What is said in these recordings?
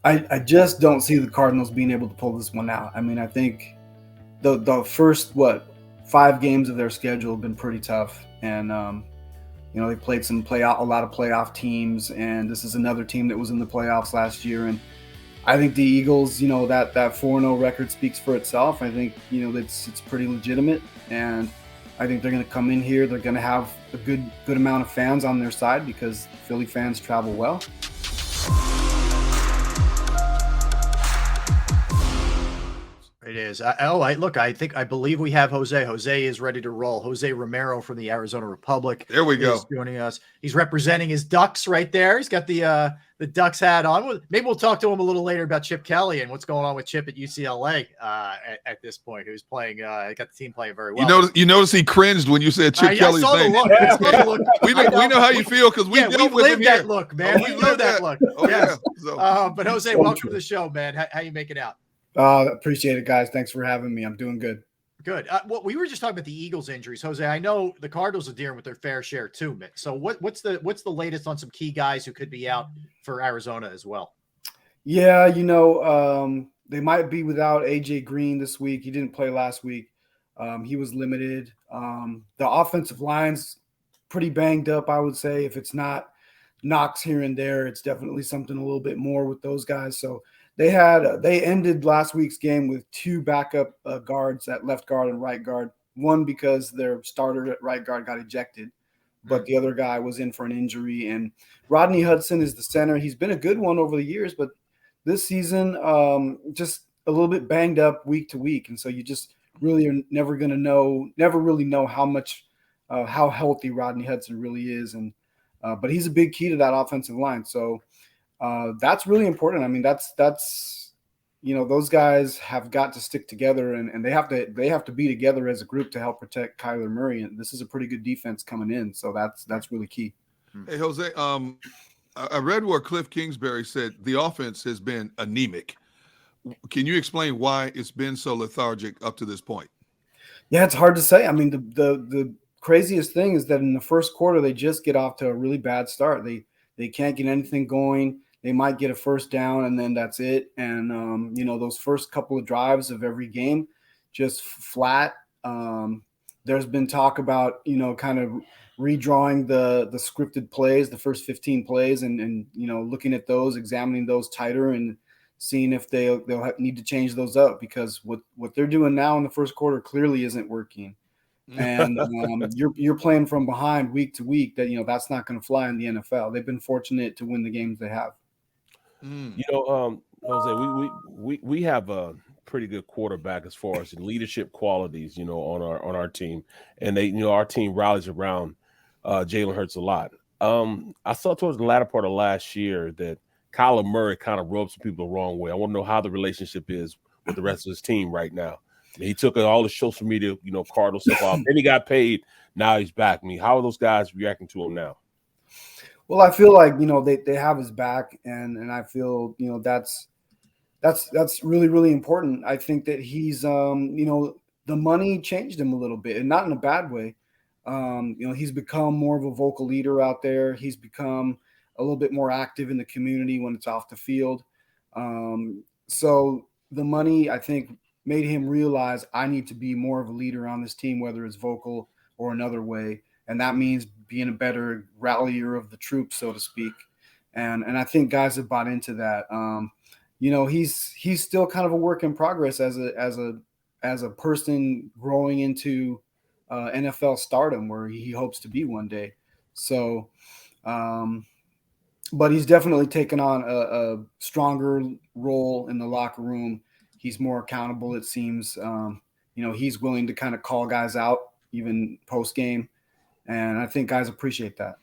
I just don't see the Cardinals being able to pull this one out. I mean, I think the first 5 games of their schedule have been pretty tough, and they played a lot of playoff teams, and this is another team that was in the playoffs last year. And I think the Eagles, that 4-0 record speaks for itself. I think it's pretty legitimate, and I think they're going to come in here. They're going to have a good amount of fans on their side because Philly fans travel well. It is. I believe we have Jose. Jose is ready to roll. Jose Romero from the Arizona Republic. There we go. Is joining us. He's representing his Ducks right there. He's got the Ducks hat on. Maybe we'll talk to him a little later about Chip Kelly and what's going on with Chip at UCLA at this point. Who's playing? Got the team playing very well. You notice he cringed when you said Chip Kelly's name. I saw the look. We know how you feel because we've dealt with him that here. look, man. We know that look. Oh, yes. Yeah. But Jose, welcome to the show, man. How you making out? Appreciate it, guys. Thanks for having me. I'm doing good. Good. We were just talking about the Eagles injuries, Jose. I know the Cardinals are dealing with their fair share too, man. So what's the latest on some key guys who could be out for Arizona as well? Yeah, they might be without AJ Green this week. He didn't play last week. He was limited. The offensive line's pretty banged up, I would say. If it's not knocks here and there, it's definitely something a little bit more with those guys. So they ended last week's game with 2 backup guards at left guard and right guard. One because their starter at right guard got ejected, but the other guy was in for an injury. And Rodney Hudson is the center. He's been a good one over the years, but this season just a little bit banged up week to week. And so you just really are never really know how healthy Rodney Hudson really is. And but he's a big key to that offensive line. So that's really important. I mean, that's those guys have got to stick together, and they have to be together as a group to help protect Kyler Murray. And this is a pretty good defense coming in, so that's really key. Hey, Jose, I read where Cliff Kingsbury said the offense has been anemic. Can you explain why it's been so lethargic up to this point? Yeah, it's hard to say. I mean, the craziest thing is that in the first quarter they just get off to a really bad start. They can't get anything going. They might get a first down, and then that's it. And, those first couple of drives of every game, just flat. There's been talk about, kind of redrawing the scripted plays, the first 15 plays, and looking at those, examining those tighter and seeing if they'll need to change those up, because what they're doing now in the first quarter clearly isn't working. And you're playing from behind week to week. That's not going to fly in the NFL. They've been fortunate to win the games they have. Jose, we have a pretty good quarterback as far as leadership qualities, on our team, and our team rallies around Jalen Hurts a lot. I saw towards the latter part of last year that Kyler Murray kind of rubbed some people the wrong way. I want to know how the relationship is with the rest of his team right now. He took all the social media, Cardinal stuff off. Then he got paid. Now he's back. I mean, how are those guys reacting to him now? Well, I feel like, they have his back, and I feel, that's really, really important. I think that he's, the money changed him a little bit, and not in a bad way. He's become more of a vocal leader out there. He's become a little bit more active in the community when it's off the field. So the money, I think, made him realize I need to be more of a leader on this team, whether it's vocal or another way. And that means being a better rallier of the troops, so to speak. And I think guys have bought into that. He's still kind of a work in progress as a person growing into NFL stardom, where he hopes to be one day. So, but he's definitely taken on a stronger role in the locker room. He's more accountable, it seems. He's willing to kind of call guys out even post game. And I think guys appreciate that.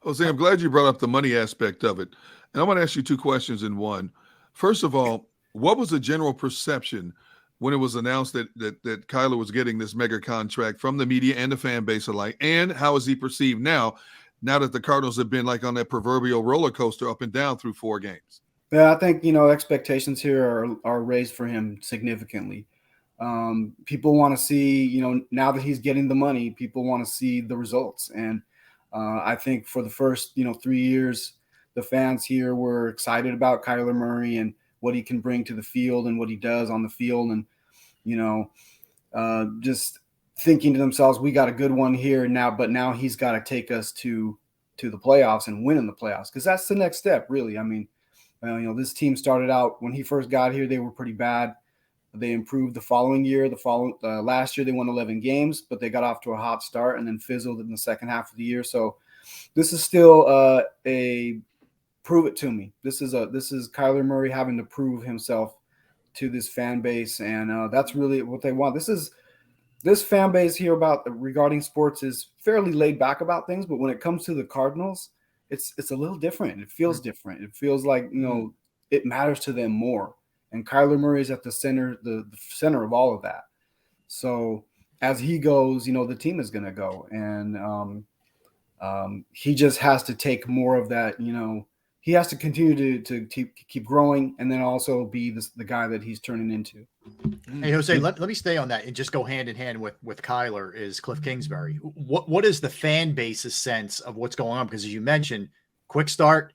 Jose, I'm glad you brought up the money aspect of it. And I want to ask you 2 questions in one. First of all, what was the general perception when it was announced that Kyler was getting this mega contract from the media and the fan base alike? And how is he perceived now that the Cardinals have been like on that proverbial roller coaster up and down through 4 games? Yeah, I think, expectations here are raised for him significantly. People want to see, now that he's getting the money, people want to see the results. And I think for the first, 3 years, the fans here were excited about Kyler Murray and what he can bring to the field and what he does on the field. And, just thinking to themselves, we got a good one here now, but now he's got to take us to the playoffs and win in the playoffs, because that's the next step, really. I mean, this team started out when he first got here, they were pretty bad. They improved the following year. Last year they won 11 games, but they got off to a hot start and then fizzled in the second half of the year. So this is still a prove it to me. This is Kyler Murray having to prove himself to this fan base, and that's really what they want. This fan base here regarding sports is fairly laid back about things, but when it comes to the Cardinals, it's a little different. It feels different. It feels like it matters to them more. And Kyler Murray is at the center of all of that. So as he goes, the team is going to go, and he just has to take more of that. He has to continue to keep growing, and then also be the guy that he's turning into. Hey, Jose, let me stay on that and just go hand in hand with Kyler is Cliff Kingsbury. What is the fan base's sense of what's going on? Because as you mentioned, quick start,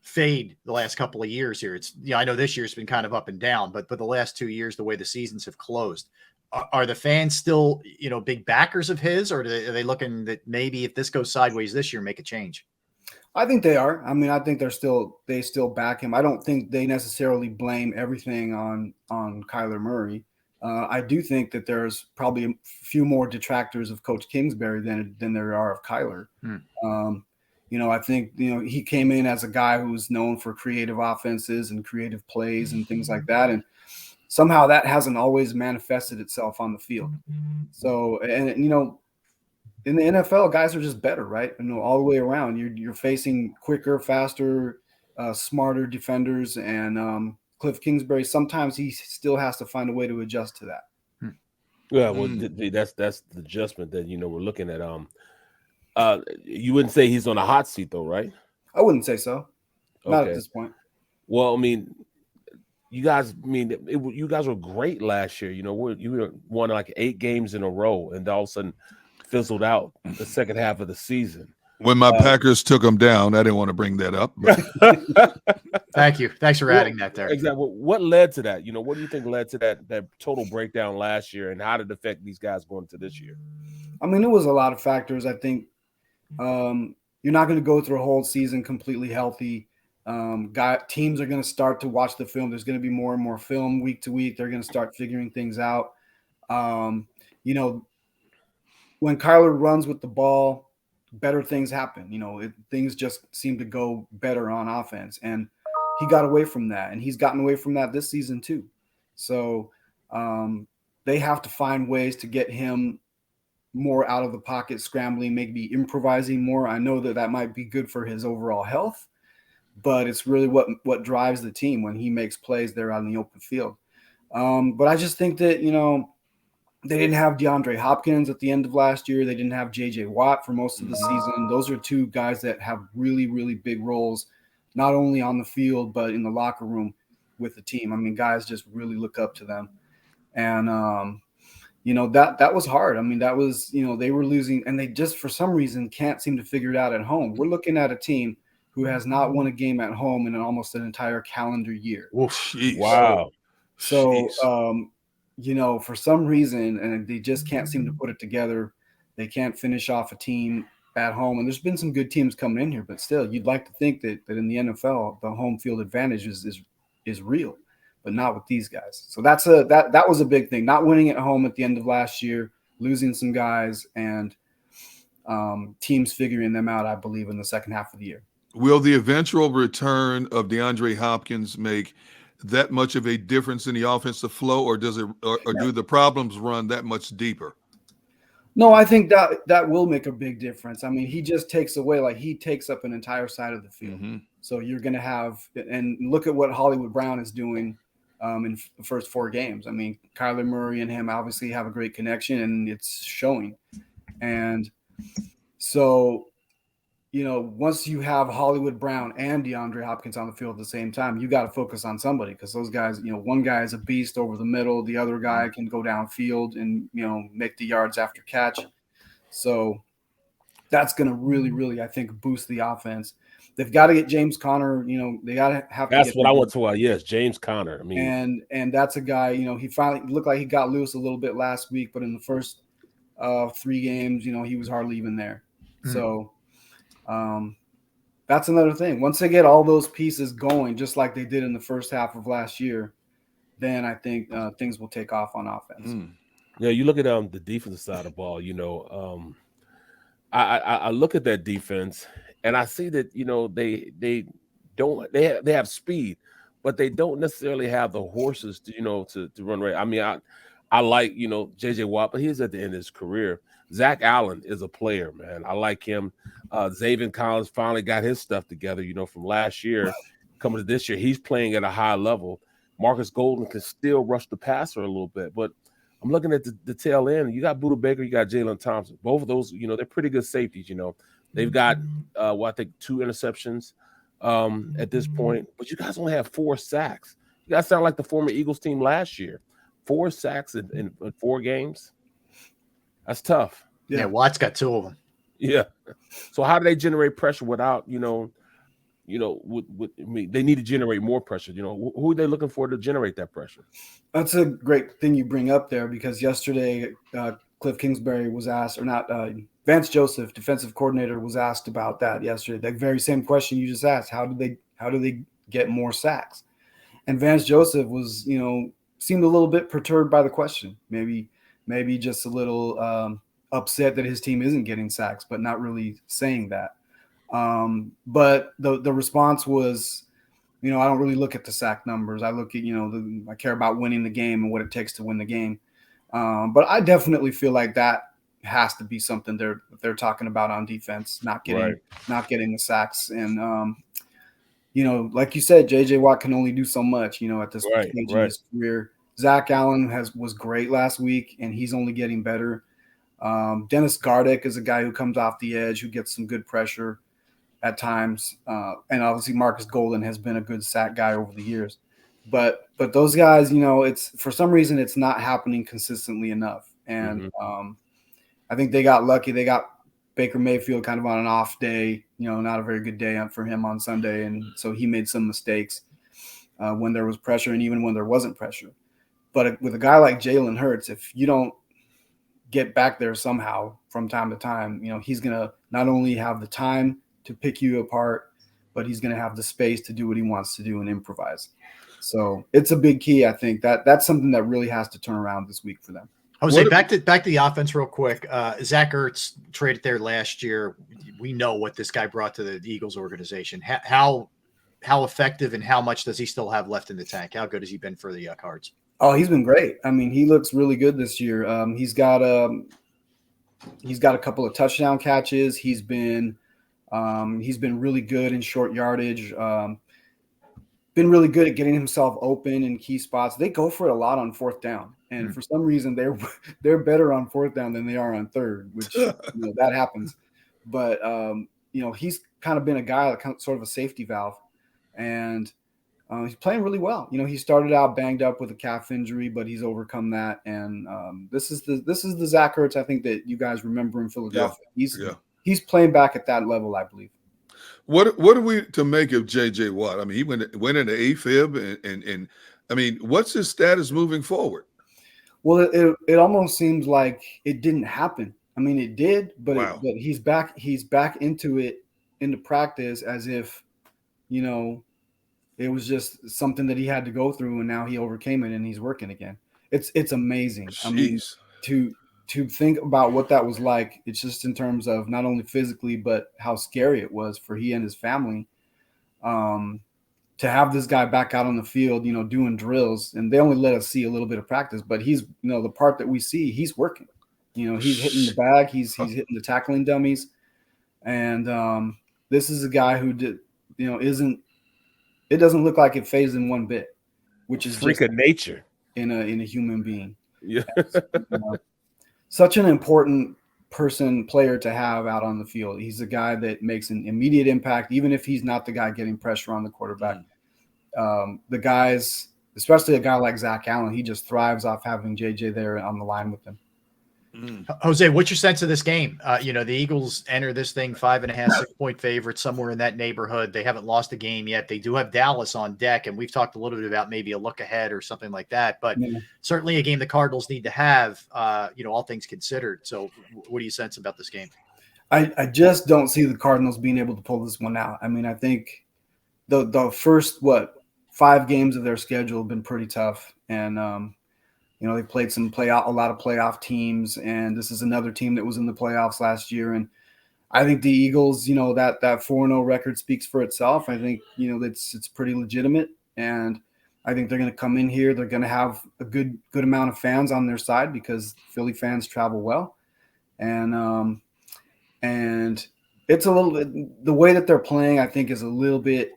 fade the last couple of years here. It's I know this year's been kind of up and down, but for the last 2 years, the way the seasons have closed, are the fans still big backers of his, or are they looking that maybe if this goes sideways this year, make a change? I think they are. I mean, I think they still back him. I don't think they necessarily blame everything on Kyler Murray. I do think that there's probably a few more detractors of Coach Kingsbury than there are of Kyler. I think he came in as a guy who's known for creative offenses and creative plays and things like that, and somehow that hasn't always manifested itself on the field. So, and in the NFL, guys are just better, right? All the way around. You're facing quicker, faster, smarter defenders, and Cliff Kingsbury, sometimes he still has to find a way to adjust to that. Yeah, well, that's the adjustment that we're looking at. You wouldn't say he's on a hot seat, though, right? I wouldn't say so. Not Okay. at this point. Well, I mean, you guys were great last year. You won like 8 games in a row, and all of a sudden fizzled out the second half of the season. When my Packers took them down, I didn't want to bring that up. Thank you. Thanks for adding that there. Exactly. What led to that? What do you think led to that total breakdown last year, and how did it affect these guys going to this year? I mean, it was a lot of factors. I think you're not going to go through a whole season completely healthy. Teams are going to start to watch the film. There's going to be more and more film week to week. They're going to start figuring things out. When Kyler runs with the ball, better things happen. Things just seem to go better on offense, and he got away from that, and he's gotten away from that this season too. So they have to find ways to get him more out of the pocket, scrambling, maybe improvising more. I know that might be good for his overall health, but it's really what drives the team when he makes plays there out in the open field. But I just think that, they didn't have DeAndre Hopkins at the end of last year. They didn't have J.J. Watt for most of the season. Those are 2 guys that have really, really big roles, not only on the field, but in the locker room with the team. I mean, guys just really look up to them. And, that was hard. I mean, that was, they were losing, and they just for some reason can't seem to figure it out at home. We're looking at a team who has not won a game at home in almost an entire calendar year. Wow. So, for some reason, and they just can't seem to put it together. They can't finish off a team at home. And there's been some good teams coming in here, but still, you'd like to think that in the NFL, the home field advantage is real, but not with these guys. So that was a big thing. Not winning at home at the end of last year, losing some guys, and teams figuring them out, I believe, in the second half of the year. Will the eventual return of DeAndre Hopkins make that much of a difference in the offensive flow, or does it, or do the problems run that much deeper? No, I think that will make a big difference. I mean, he just takes away, he takes up an entire side of the field. So you're going to have, and look at what Hollywood Brown is doing in the first 4 games. I mean, Kyler Murray and him obviously have a great connection, and it's showing. And so, once you have Hollywood Brown and DeAndre Hopkins on the field at the same time, you got to focus on somebody, because those guys, one guy is a beast over the middle. The other guy can go downfield and, make the yards after catch. So that's going to really, really, I think, boost the offense. they've got to get James Conner. They got to have. That's what I want to. Yes, James Conner. I mean, and that's a guy. He finally looked like he got loose a little bit last week, but in the first 3 games, he was hardly even there. Mm-hmm. So that's another thing. Once they get all those pieces going, just like they did in the first half of last year, then I think things will take off on offense. Yeah, you look at the defensive side of the ball. I look at that defense and I see that they have speed, but they don't necessarily have the horses to run right. I mean, I like JJ Watt, but he's at the end of his career. Zach Allen is a player, man. I like him. Zaven Collins finally got his stuff together, from last year coming to this year. He's playing at a high level. Marcus Golden can still rush the passer a little bit, but I'm looking at the tail end. You got Budda Baker, you got Jalen Thompson. Both of those, they're pretty good safeties. They've got I think 2 interceptions at this point, but you guys only have 4 sacks. You guys sound like the former Eagles team last year. 4 sacks in 4 games. That's tough. Yeah, Watt's got 2 of them. Yeah. So how do they generate pressure without they need to generate more pressure. Who are they looking for to generate that pressure? That's a great thing you bring up there, because yesterday Cliff Kingsbury was asked, or not, Vance Joseph, defensive coordinator, was asked about that yesterday. That very same question you just asked. How do they get more sacks? And Vance Joseph was, seemed a little bit perturbed by the question. Maybe just a little upset that his team isn't getting sacks, but not really saying that. But the response was, I don't really look at the sack numbers. I look at, I care about winning the game and what it takes to win the game. But I definitely feel like that has to be something they're talking about on defense, not getting the sacks. And, like you said, JJ Watt can only do so much, at this stage in his career. Zach Allen was great last week, and he's only getting better. Dennis Gardeck is a guy who comes off the edge, who gets some good pressure at times. And obviously Marcus Golden has been a good sack guy over the years. But those guys, it's for some reason it's not happening consistently enough. And I think they got lucky. They got Baker Mayfield kind of on an off day, not a very good day for him on Sunday. And so he made some mistakes when there was pressure and even when there wasn't pressure. But with a guy like Jalen Hurts, if you don't get back there somehow from time to time, he's going to not only have the time to pick you apart, but he's going to have the space to do what he wants to do and improvise. So it's a big key. I think that's something that really has to turn around this week for them. Jose, back to the offense real quick. Zach Ertz traded there last year. We know what this guy brought to the Eagles organization. How effective and how much does he still have left in the tank? How good has he been for the Cards? Oh, he's been great. I mean, he looks really good this year. He's got a couple of touchdown catches. He's been really good in short yardage. Been really good at getting himself open in key spots. They go for it a lot on 4th down, and for some reason they're better on 4th down than they are on 3rd, which that happens. But he's kind of been a guy like sort of a safety valve, and he's playing really well. He started out banged up with a calf injury, but he's overcome that. And this is the Zach Ertz I think that you guys remember in Philadelphia. He's playing back at that level, I believe. What are we to make of JJ Watt? I mean, he went into AFib, and I mean, what's his status moving forward? Well, it almost seems like it didn't happen. I mean, it did, but but he's back into practice as if it was just something that he had to go through, and now he overcame it and he's working again. It's amazing. Jeez. I mean, to think about what that was like, it's just in terms of not only physically, but how scary it was for he and his family to have this guy back out on the field, doing drills. And they only let us see a little bit of practice, but he's, the part that we see, he's working. He's hitting the bag, he's hitting the tackling dummies. And this is a guy who did, it doesn't look like it phased him one bit, which is freak of nature in a human being. Yeah. Such an important player to have out on the field. He's a guy that makes an immediate impact, even if he's not the guy getting pressure on the quarterback. The guys, especially a guy like Zach Allen, he just thrives off having JJ there on the line with him. Jose, what's your sense of this game? The Eagles enter this thing 5.5, 6-point favorites, somewhere in that neighborhood. They haven't lost a game yet. They do have Dallas on deck, and we've talked a little bit about maybe a look ahead or something like that. But certainly a game the Cardinals need to have, all things considered. So what do you sense about this game? I just don't see the Cardinals being able to pull this one out. I mean, I think the first 5 games of their schedule have been pretty tough, and they played a lot of playoff teams, and this is another team that was in the playoffs last year. And I think the Eagles, that 4-0 record speaks for itself. I think it's pretty legitimate, and I think they're going to come in here. They're going to have a good amount of fans on their side because Philly fans travel well, and it's a little bit, the way that they're playing, I think, is a little bit.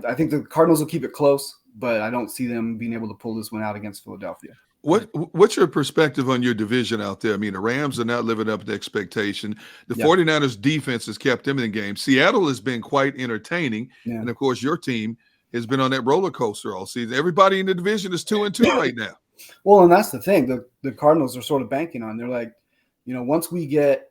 I think the Cardinals will keep it close, but I don't see them being able to pull this one out against Philadelphia. What's your perspective on your division out there? I mean, the Rams are not living up to expectation. The 49ers defense has kept them in the game. Seattle has been quite entertaining. Yeah. And, of course, your team has been on that roller coaster all season. Everybody in the division is 2-2 right now. Well, and that's the thing. The Cardinals are sort of banking on. They're like, once we get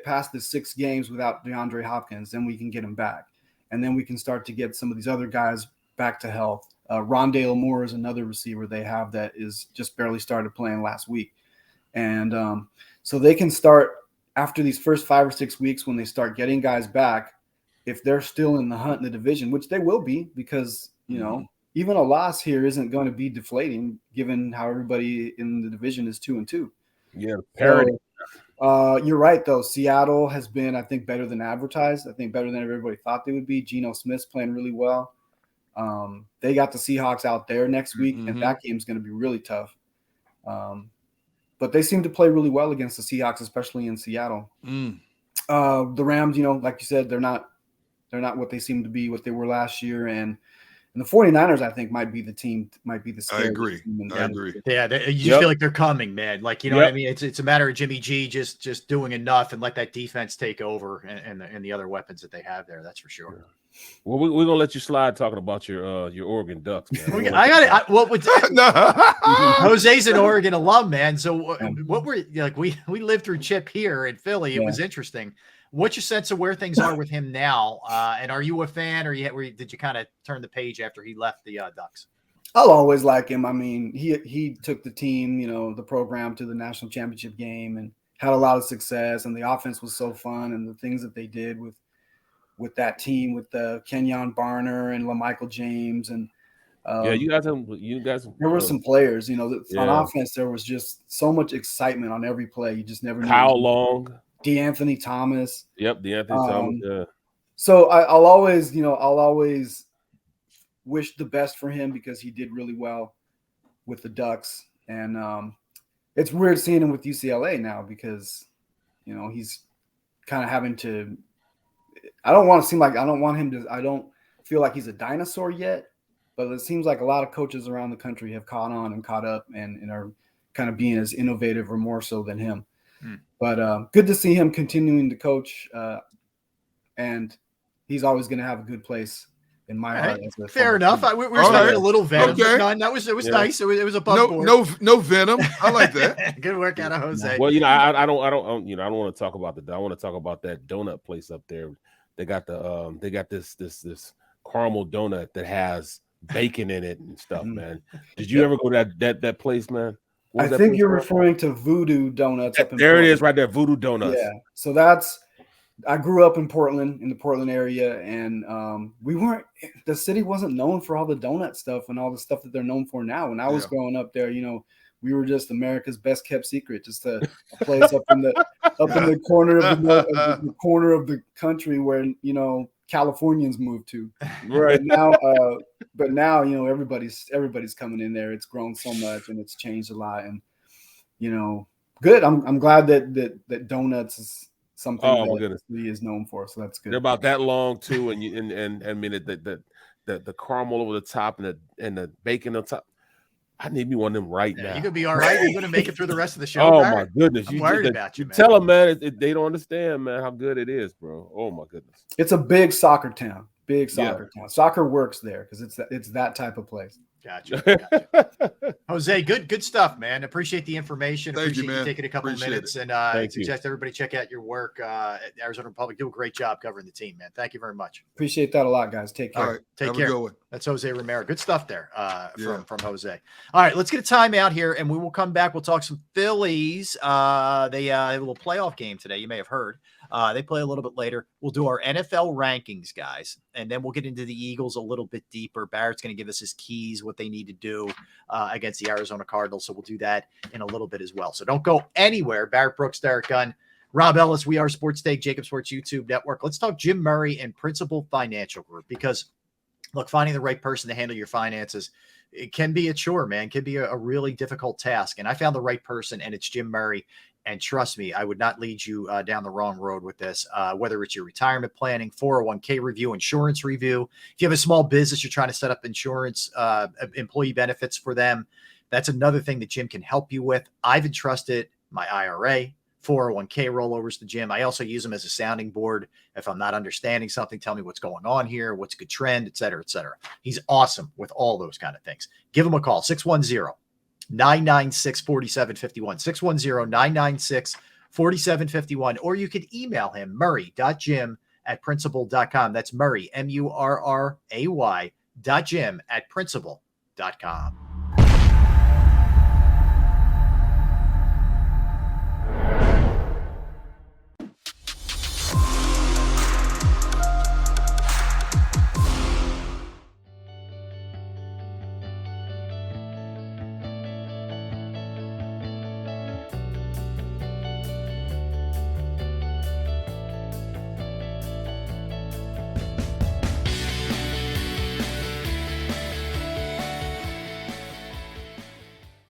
past the 6 games without DeAndre Hopkins, then we can get him back. And then we can start to get some of these other guys back to health. Rondale Moore is another receiver they have that is just barely started playing last week. And so they can start after these first 5 or 6 weeks when they start getting guys back, if they're still in the hunt in the division, which they will be because, even a loss here isn't going to be deflating given how everybody in the division is 2-2. Yeah, parity. So, you're right, though. Seattle has been, I think, better than advertised. I think better than everybody thought they would be. Geno Smith's playing really well. They got the Seahawks out there next week, and that game's going to be really tough. But they seem to play really well against the Seahawks, especially in Seattle. The Rams, like you said, they're not what they seem to be, what they were last year, and the 49ers, I think, might be the scary. I agree. Yeah, you just feel like they're coming, man. Like, what I mean? It's a matter of Jimmy G just doing enough and let that defense take over and the other weapons that they have there. That's for sure. Yeah. Well, we're gonna let you slide talking about your Oregon Ducks, man. Jose's an Oregon alum, man. So what were like? We lived through Chip here in Philly. It was interesting. What's your sense of where things are with him now? And are you a fan, or did you kind of turn the page after he left the Ducks? I'll always like him. I mean, he took the team, the program to the national championship game and had a lot of success. And the offense was so fun, and the things that they did with that team, with Kenyon Barner and LaMichael James, and you guys. There were some players, on offense. There was just so much excitement on every play. You just never knew. How long? DeAnthony Thomas. Yep, DeAnthony Thomas. Yeah. So I'll always wish the best for him because he did really well with the Ducks, and it's weird seeing him with UCLA now because he's kind of having to. I don't feel like he's a dinosaur yet, but it seems like a lot of coaches around the country have caught on and caught up and are kind of being as innovative or more so than him. But good to see him continuing to coach, and he's always going to have a good place in my heart. Fair enough. We were starting a little venom. Okay. No, it was nice. It was above board. No venom. I like that. Good work out of Jose. Well, I don't want to talk about I want to talk about that donut place up there. They got this caramel donut that has bacon in it and stuff, man. Did you ever go to that place, man? I think you're referring to Voodoo Donuts. Up in there Portland. It is right there, Voodoo Donuts. Yeah. So I grew up in Portland, in the Portland area, and the city wasn't known for all the donut stuff and all the stuff that they're known for now. When I was growing up there, we were just America's best kept secret, just a place up in the corner of the corner of the country where Californians moved to. Right. But now everybody's coming in there. It's grown so much and it's changed a lot. And good. I'm glad that donuts is something that he is known for. So that's good. They're about that long too, and I mean the caramel over the top and the bacon on top. I need me one of them right now. You could be all right. You're going to make it through the rest of the show. Oh, my goodness. I'm worried about you, man. Tell them, man, they don't understand, man, how good it is, bro. Oh, my goodness. It's a big soccer town. Big soccer town. Soccer works there because it's that type of place. Gotcha. Jose, good stuff, man. Appreciate the information. Thank you, Appreciate you man. taking a couple Appreciate minutes. it. And you. suggest everybody check out your work at Arizona Republic. Do a great job covering the team, man. Thank you very much. Appreciate that a lot, guys. Take care. All right. Take Have care. a good one. That's Jose Romero. Good stuff there Yeah. from Jose. All right, let's get a timeout here, and we will come back. We'll talk some Phillies. They have a little playoff game today. You may have heard. They play a little bit later. We'll do our NFL rankings, guys, and then we'll get into the Eagles a little bit deeper. Barrett's going to give us his keys, what they need to do against the Arizona Cardinals, so we'll do that in a little bit as well. So don't go anywhere. Barrett Brooks, Derek Gunn, Rob Ellis, We Are Sports Take, JAKIB Sports YouTube Network. Let's talk Jim Murray and Principal Financial Group, because look, finding the right person to handle your finances, it can be a chore, man. It can be a really difficult task. And I found the right person, and it's Jim Murray. And trust me, I would not lead you down the wrong road with this, whether it's your retirement planning, 401k review, insurance review. If you have a small business, you're trying to set up insurance, employee benefits for them. That's another thing that Jim can help you with. I've entrusted my IRA, 401k rollovers to Jim. I also use them as a sounding board. If I'm not understanding something, tell me what's going on here, what's a good trend, et cetera, et cetera. He's awesome with all those kind of things. Give him a call, 610-996-4751, 610-996-4751, or you could email him, murray.jim@principal.com. That's Murray, MURRAY.jim@principal.com.